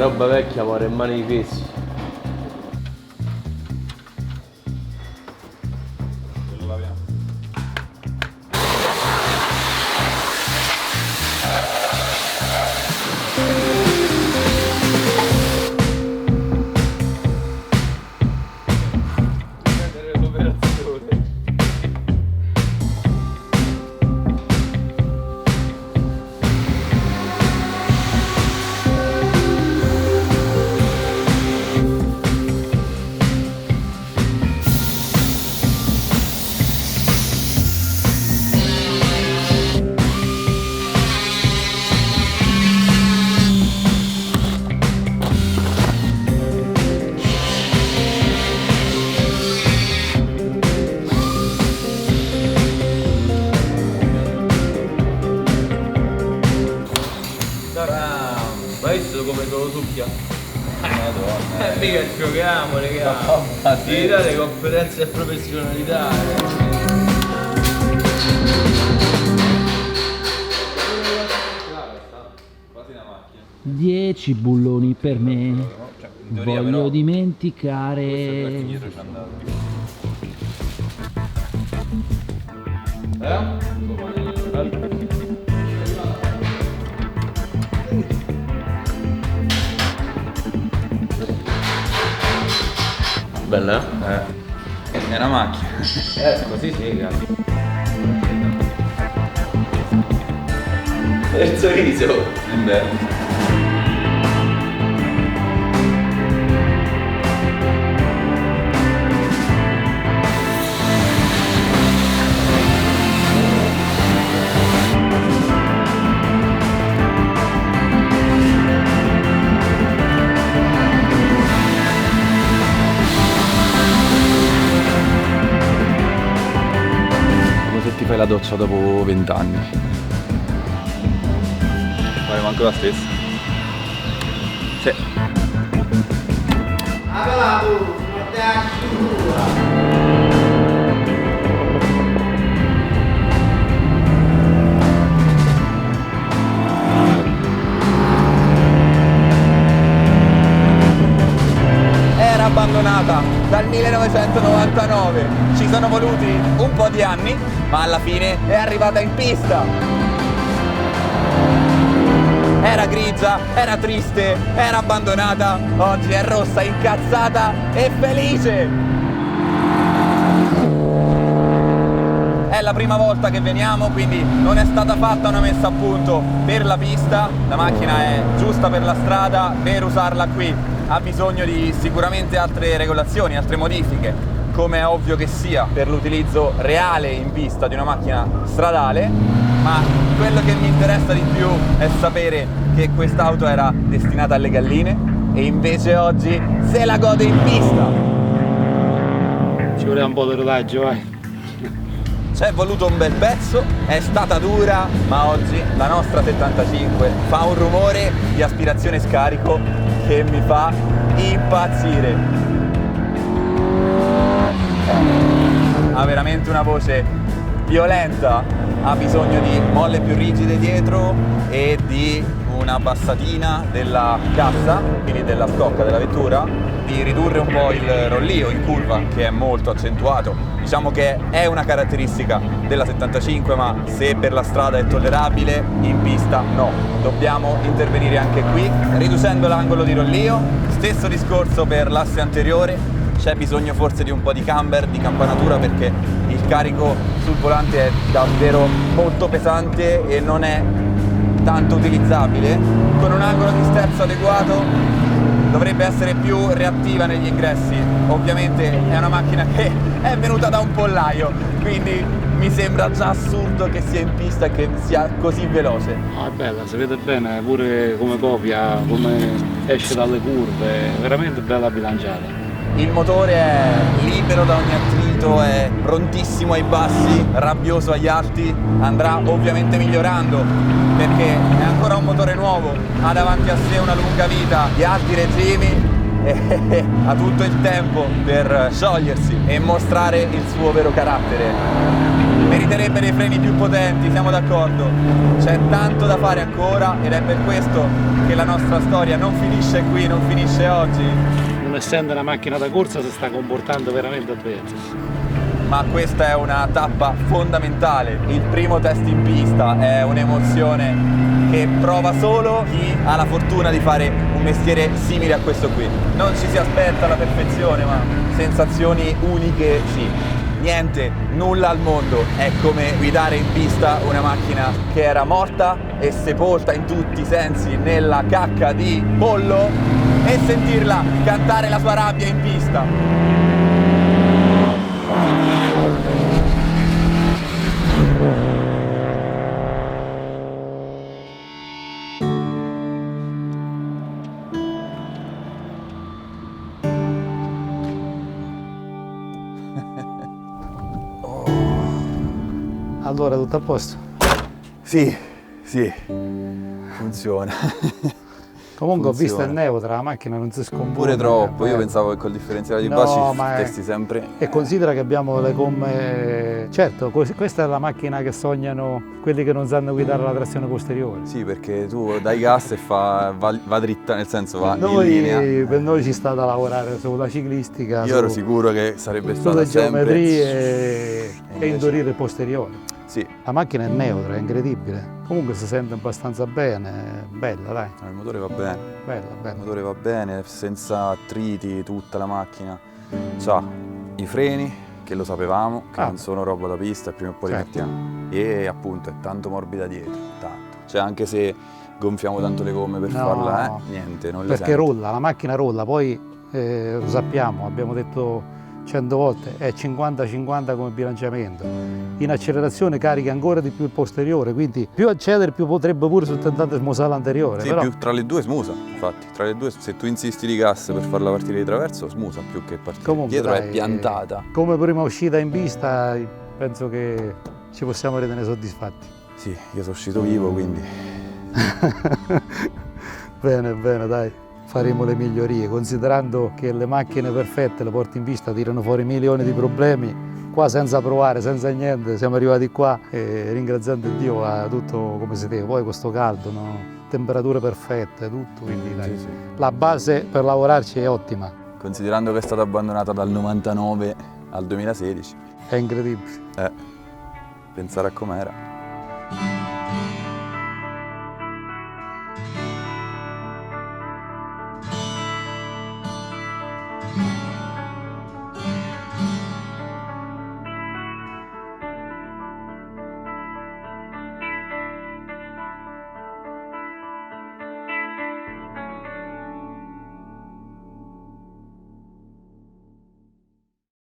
roba vecchia muore in mano di fessi. Ma visto come te lo succhia? Madonna. Mica giochiamo, raga. Devi dare competenze e professionalità. Quasi una macchina. 10 bulloni per me. Cioè, in teoria Voglio però, dimenticare. indietro ci Bella? È una macchina. Così sì, cazzo. Il sorriso. Beh. Come se ti fai la doccia dopo 20 anni. Fai manco la stessa. Sì. Era abbandonata dal 1999, ci sono voluti un po' di anni, ma alla fine è arrivata in pista. Era grigia, era triste, era abbandonata, oggi è rossa, incazzata e felice. È la prima volta che veniamo, quindi non è stata fatta una messa a punto per la pista, la macchina è giusta per la strada, per usarla qui ha bisogno di sicuramente altre regolazioni, altre modifiche, come è ovvio che sia per l'utilizzo reale in pista di una macchina stradale, ma quello che mi interessa di più è sapere che quest'auto era destinata alle galline e invece oggi se la gode in pista. Ci voleva un po' di rodaggio, vai. C'è voluto un bel pezzo, è stata dura, ma oggi la nostra 75 fa un rumore di aspirazione scarico che mi fa impazzire. Ha veramente una voce violenta, ha bisogno di molle più rigide dietro e di una bassatina della cassa, quindi della scocca della vettura, di ridurre un po' il rollio in curva che è molto accentuato. Diciamo che è una caratteristica della 75, ma se per la strada è tollerabile, in pista no. Dobbiamo intervenire anche qui, riducendo l'angolo di rollio. Stesso discorso per l'asse anteriore, c'è bisogno forse di un po' di camber, di campanatura, perché il carico sul volante è davvero molto pesante e non è tanto utilizzabile. Con un angolo di sterzo adeguato dovrebbe essere più reattiva negli ingressi. Ovviamente è una macchina che è venuta da un pollaio, quindi mi sembra già assurdo che sia in pista e che sia così veloce. Ah, è bella, si vede bene pure come copia, come esce dalle curve, è veramente bella bilanciata. Il motore è libero da ogni attrito, è prontissimo ai bassi, rabbioso agli alti, andrà ovviamente migliorando perché è ancora un motore nuovo, ha davanti a sé una lunga vita di alti regimi e ha tutto il tempo per sciogliersi e mostrare il suo vero carattere. Meriterebbe meriterebbe dei freni più potenti, siamo d'accordo. C'è tanto da fare ancora ed è per questo che la nostra storia non finisce qui, non finisce oggi. Non essendo una macchina da corsa si sta comportando veramente bene. Ma questa è una tappa fondamentale. Il primo test in pista è un'emozione che prova solo chi ha la fortuna di fare un mestiere simile a questo qui. Non ci si aspetta la perfezione, ma sensazioni uniche sì. Niente, nulla al mondo è come guidare in pista una macchina che era morta e sepolta in tutti i sensi nella cacca di pollo e sentirla cantare la sua rabbia in pista. Allora, tutto a posto? Sì, funziona. Comunque ho visto il neutra, la macchina non si scompone. Pure troppo, io pensavo che col differenziale di base ci testi sempre. E considera che abbiamo le gomme. Certo, questa è la macchina che sognano quelli che non sanno guidare la trazione posteriore. Sì, perché tu dai gas e va dritta, nel senso va in linea. Per noi ci sta da lavorare sulla ciclistica. Io ero sicuro che sarebbe stata sulle sempre geometrie e indurire il posteriore. Sì. La macchina è neutra, è incredibile. Comunque si sente abbastanza bene, bella dai. Il motore va bene. Bella. Il motore va bene, senza attriti, tutta la macchina. C'ha i freni, che lo sapevamo, che non sono roba da pista, prima o poi li mettiamo. E appunto è tanto morbida dietro, tanto. Cioè anche se gonfiamo tanto le gomme per farla, niente, non le perché rolla, la macchina rolla, poi lo sappiamo, abbiamo detto 100 volte, è 50-50 come bilanciamento. In accelerazione carica ancora di più il posteriore, quindi più accedere più potrebbe pure sul tentante smosare l'anteriore. Sì, però più tra le due smusa, infatti, tra le due, se tu insisti di gas per farla partire di traverso, smusa più che partire. comunque, Dietro dai, è piantata. Come prima uscita in pista penso che ci possiamo ritenere soddisfatti. Sì, io sono uscito vivo, quindi... Bene, dai. Faremo le migliorie, considerando che le macchine perfette, le porti in pista, tirano fuori milioni di problemi, qua senza provare, senza niente, siamo arrivati qua e ringraziando Dio va tutto come si deve, poi questo caldo, no? Temperature perfette, tutto, quindi dai, Sì. la base per lavorarci è ottima. Considerando che è stata abbandonata dal 99 al 2016. È incredibile. Pensare a com'era.